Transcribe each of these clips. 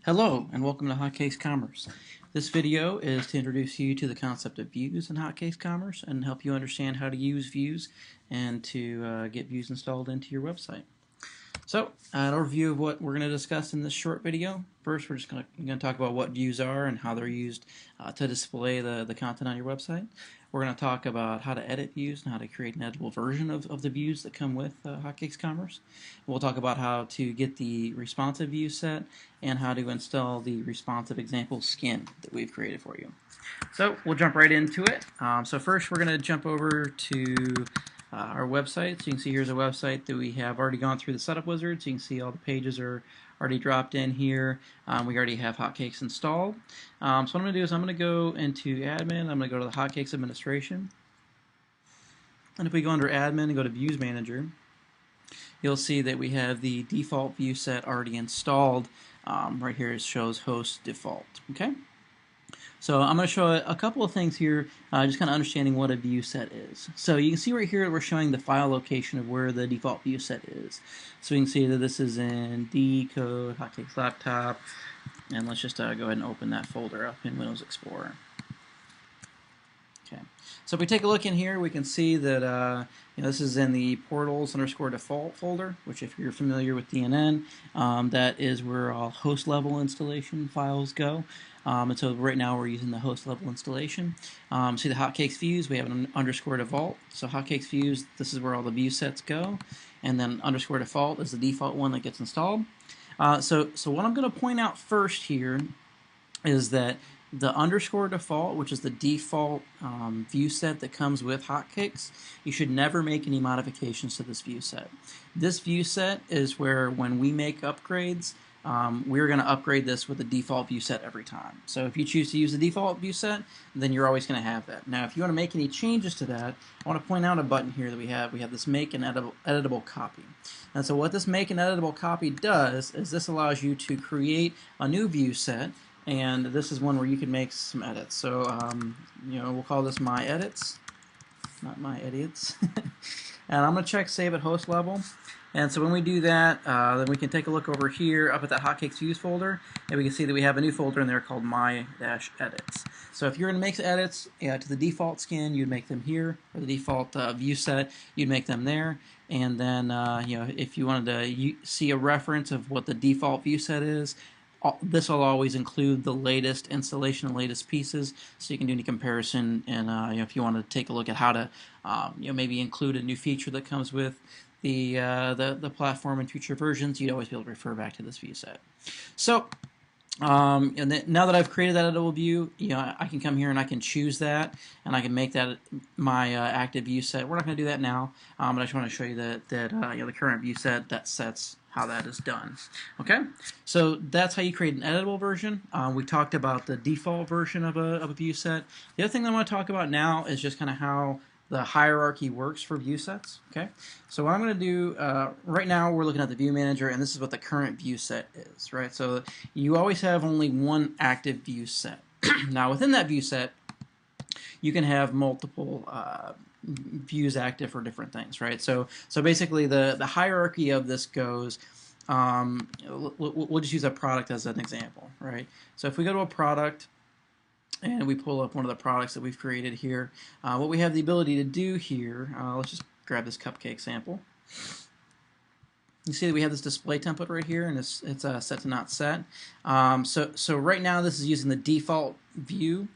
Hello and welcome to Hotcakes Commerce. This video is to introduce you to the concept of views in Hotcakes Commerce and help you understand how to use views and to get views installed into your website. So, an overview of what we're going to discuss in this short video. First, we're just going to talk about what views are and how they're used to display the content on your website. We're going to talk about how to edit views and how to create an editable version of the views that come with Hotcakes Commerce. We'll talk about how to get the responsive view set and how to install the responsive example skin that we've created for you. So, we'll jump right into it. So first, we're going to jump over to our website. So you can see here's a website that we have already gone through the setup wizard. So you can see all the pages are already dropped in here. We already have hotcakes installed. So what I'm going to do is I'm going to go into admin. I'm going to go to the hotcakes administration. And if we go under admin and go to views manager, you'll see that we have the default view set already installed. Right here it shows host default. Okay. So I'm going to show a couple of things here, just kind of understanding what a view set is. So you can see right here we're showing the file location of where the default view set is. So you can see that this is in D code, hotcakes laptop, and let's just go ahead and open that folder up in Windows Explorer. Okay. So if we take a look in here, we can see that this is in the portals_default folder, which if you're familiar with DNN, that is where all host level installation files go. And so right now we're using the host level installation. See the hotcakes views, we have an _default. So hotcakes views, this is where all the view sets go. And then _default is the default one that gets installed. So what I'm going to point out first here is that the _default, which is the default view set that comes with hotcakes, you should never make any modifications to this view set. This view set is where when we make upgrades, we're going to upgrade this with the default view set every time. So if you choose to use the default view set, then you're always going to have that. Now if you want to make any changes to that, I want to point out a button here that we have. We have this make an editable copy. And so what this make an editable copy does is this allows you to create a new view set. And this is one where you can make some edits. So, we'll call this my edits, not my idiots. And I'm going to check save at host level. And so when we do that, then we can take a look over here up at that hotcakes views folder, and we can see that we have a new folder in there called my-edits. So if you're going to make edits to the default skin, you'd make them here, or the default view set, you'd make them there. And then, if you wanted to see a reference of what the default view set is, this will always include the latest installation and latest pieces, so you can do any comparison. And if you want to take a look at how to, maybe include a new feature that comes with the platform in future versions, you'd always be able to refer back to this view set. So, and then, now that I've created that editable view, I can come here and I can choose that, and I can make that my active view set. We're not going to do that now, but I just want to show you that the current view set that sets how that is done. Okay, so that's how you create an editable version. We talked about the default version of a view set. The other thing that I want to talk about now is just kind of how the hierarchy works for view sets. Okay, so what I'm going to do right now, we're looking at the view manager, and this is what the current view set is. Right, so you always have only one active view set. Now within that view set, you can have multiple views active for different things, right? So basically the hierarchy of this goes, we'll just use a product as an example, right? So if we go to a product and we pull up one of the products that we've created here, what we have the ability to do here, let's just grab this cupcake sample. You see that we have this display template right here, and it's set to not set. So right now this is using the default view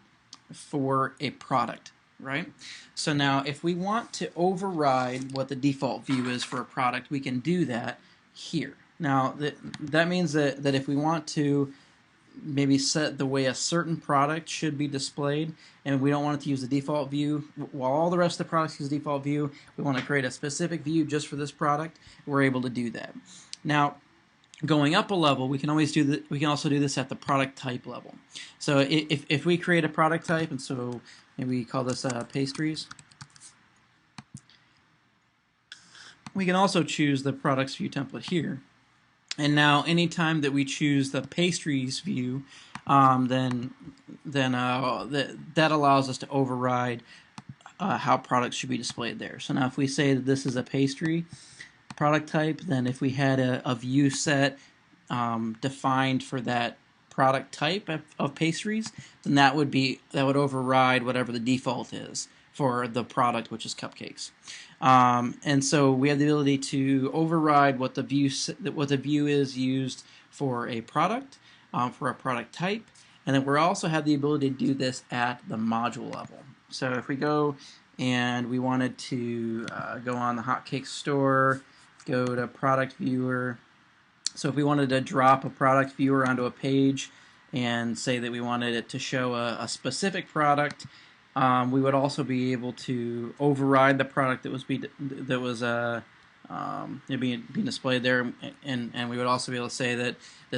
for a product, right? So now if we want to override what the default view is for a product, we can do that here. Now that means that if we want to maybe set the way a certain product should be displayed, and we don't want it to use the default view while all the rest of the products use the default view, we want to create a specific view just for this product, we're able to do that. Now going up a level, we can always do that. We can also do this at the product type level. So if we create a product type, and so maybe we call this pastries, we can also choose the products view template here. And now anytime that we choose the pastries view, that allows us to override how products should be displayed there. So now if we say that this is a pastry product type, then if we had a view set defined for that product type of pastries, then that would override whatever the default is for the product, which is cupcakes. And so we have the ability to override what the view is used for a product, for a product type, and then we also have the ability to do this at the module level. So if we go and we wanted to go on the hotcake store, go to product viewer. So if we wanted to drop a product viewer onto a page and say that we wanted it to show a specific product, we would also be able to override the product that was being displayed there, and we would also be able to say that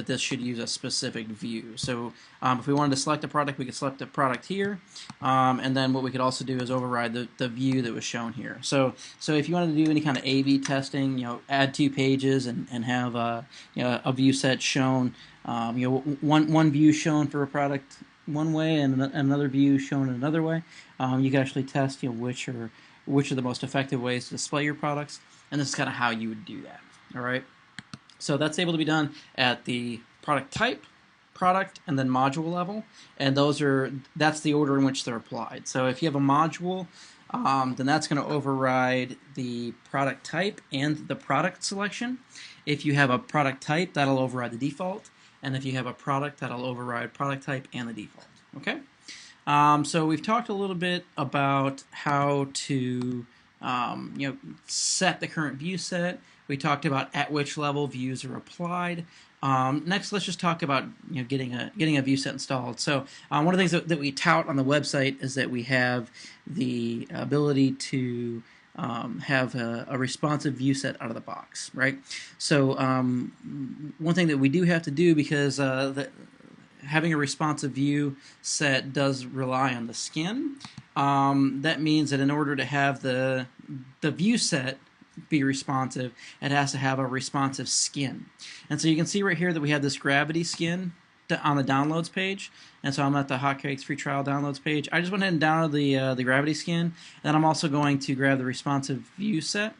this should use a specific view. So if we wanted to select a product, we could select the product here, and then what we could also do is override the view that was shown here. So if you wanted to do any kind of A/B testing, add 2 pages and have a view set shown, one view shown for a product one way and another view shown another way, you can actually test which are the most effective ways to display your products, and this is kind of how you would do that. All right, so that's able to be done at the product type, product, and then module level, and that's the order in which they're applied. So if you have a module, then that's going to override the product type and the product selection. If you have a product type, that'll override the default. And if you have a product, that'll override product type and the default. Okay? So we've talked a little bit about how to set the current view set. We talked about at which level views are applied. Next, let's just talk about getting a view set installed. So one of the things that we tout on the website is that we have the ability to have a responsive view set out of the box, right? So one thing that we do have to do, because having a responsive view set does rely on the skin, that means that in order to have the view set be responsive, it has to have a responsive skin. And so you can see right here that we have this gravity skin on the downloads page, and so I'm at the Hotcakes free trial downloads page. I just went ahead and downloaded the gravity skin, and then I'm also going to grab the responsive view set.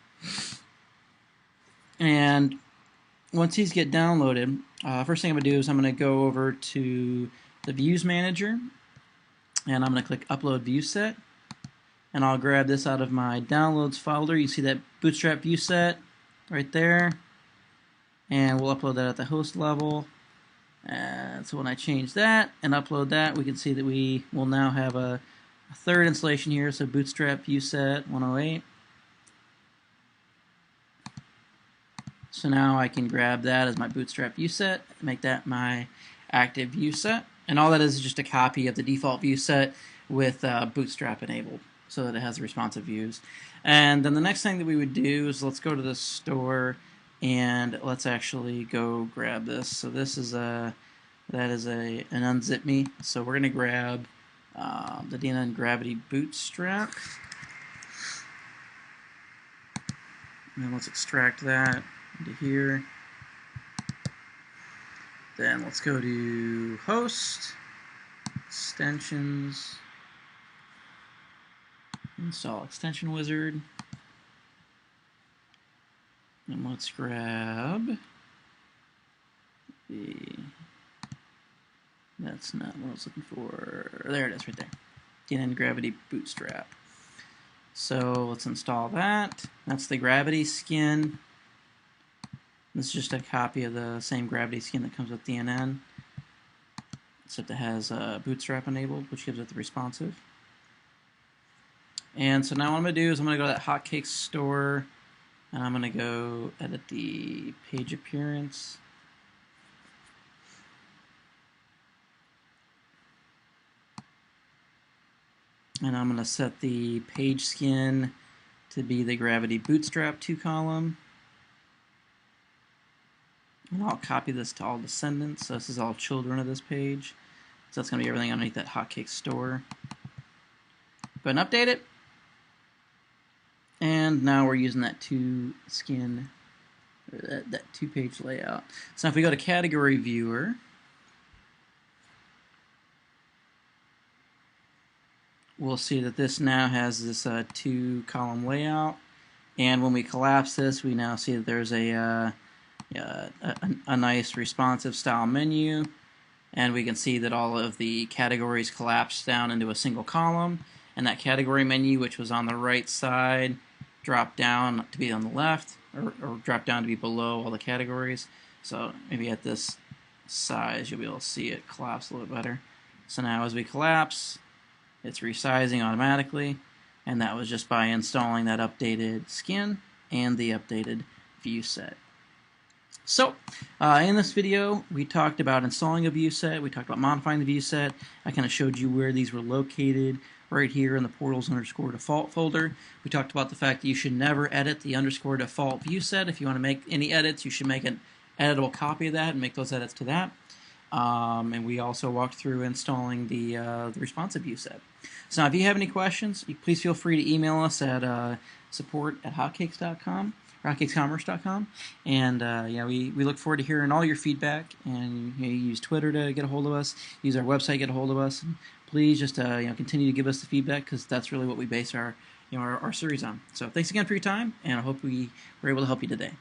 And once these get downloaded, first thing I'm going to do is I'm going to go over to the Views Manager, and I'm going to click Upload View Set, and I'll grab this out of my Downloads folder. You see that Bootstrap View Set right there, and we'll upload that at the host level. And so when I change that and upload that, we can see that we will now have a third installation here. So Bootstrap View Set 108. So now I can grab that as my Bootstrap view set, make that my active view set, and all that is just a copy of the default view set with Bootstrap enabled, so that it has responsive views. And then the next thing that we would do is let's go to the store and let's actually go grab this. So this is an unzip me. So we're going to grab the DNN Gravity Bootstrap, and let's extract that into here. Then let's go to Host, Extensions, Install Extension Wizard, and let's grab that's not what I was looking for. There it is right there. DNN Gravity Bootstrap. So let's install that. That's the Gravity skin. This is just a copy of the same Gravity skin that comes with DNN, except it has Bootstrap enabled, which gives it the responsive. And so now what I'm going to do is I'm going to go to that Hotcakes store, and I'm going to go edit the page appearance. And I'm going to set the page skin to be the Gravity Bootstrap 2-column. And I'll copy this to all descendants. So this is all children of this page. So that's going to be everything underneath that Hotcakes store. Go ahead and update it. And now we're using that that 2-page layout. So if we go to Category Viewer, we'll see that this now has this 2-column layout. And when we collapse this, we now see that there's a nice responsive style menu, and we can see that all of the categories collapsed down into a single column, and that category menu, which was on the right side, dropped down to be on the left, or dropped down to be below all the categories. So maybe at this size you'll be able to see it collapse a little bit better. So now as we collapse, it's resizing automatically, and that was just by installing that updated skin and the updated view set. So, in this video, we talked about installing a view set, we talked about modifying the view set, I kind of showed you where these were located right here in the portals_default folder. We talked about the fact that you should never edit the _default view set. If you want to make any edits, you should make an editable copy of that and make those edits to that. And we also walked through installing the responsive view set. So now if you have any questions, please feel free to email us at support@hotcakes.com. hotcakescommerce.com, and we look forward to hearing all your feedback. And you use Twitter to get a hold of us, use our website to get a hold of us, and please just continue to give us the feedback, because that's really what we base our series on. So thanks again for your time, and I hope we were able to help you today.